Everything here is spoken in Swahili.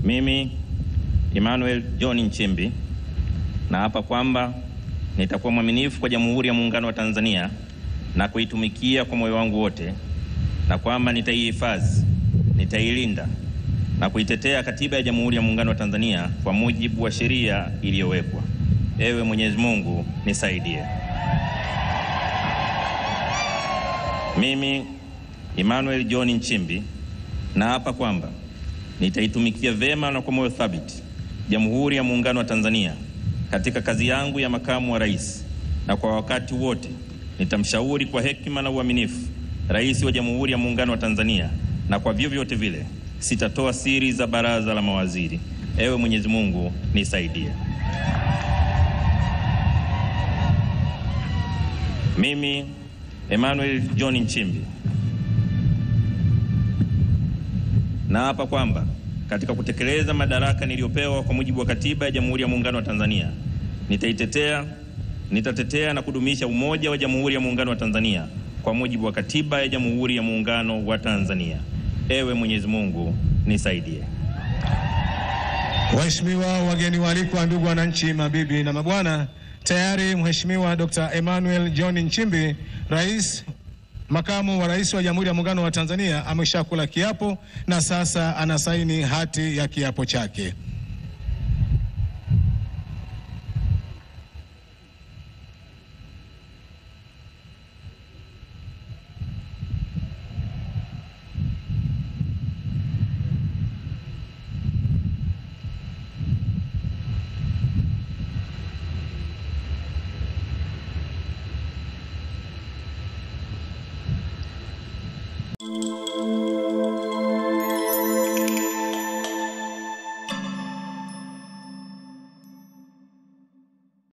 Mimi Emmanuel John Nchimbi naapa kwamba nitakuwa mwaminifu kwa Jamhuri ya Muungano wa Tanzania na kuitumikia kwa moyo wangu wote, na kwamba nitaihifadhi, nitailinda na kuitetea Katiba ya Jamhuri ya Muungano wa Tanzania kwa mujibu wa sheria iliyowekwa. Ewe Mwenyezi Mungu nisaidie. Mimi Emmanuel John Nchimbi naapa kwamba nitaitumikia vema na kwa moyo thabiti Jamhuri ya Muungano wa Tanzania katika kazi yangu ya makamu wa rais, na kwa wakati wote nitamshauri kwa hekima na uaminifu Rais wa Jamhuri ya Muungano wa Tanzania, na kwa vyovyote vile sitatoa siri za baraza la mawaziri. Ewe Mwenyezi Mungu nisaidie. Mimi Emmanuel John Nchimbi naapa kwamba katika kutekeleza madaraka niliyopewa kwa mujibu wa Katiba ya Jamhuri ya Muungano wa Tanzania, nitatetea na kudumisha umoja wa Jamhuri ya Muungano wa Tanzania kwa mujibu wa Katiba ya Jamhuri ya Muungano wa Tanzania. Ewe Mwenyezi Mungu nisaidie. Waheshimiwa wageni waalikwa, ndugu wananchi, mabibi na mabwana, tayari Mheshimiwa Dr. Emmanuel John Nchimbi, makamu wa rais wa Jamhuri ya Muungano wa Tanzania, ameshakula kiapo na sasa anasaini hati ya kiapo chake.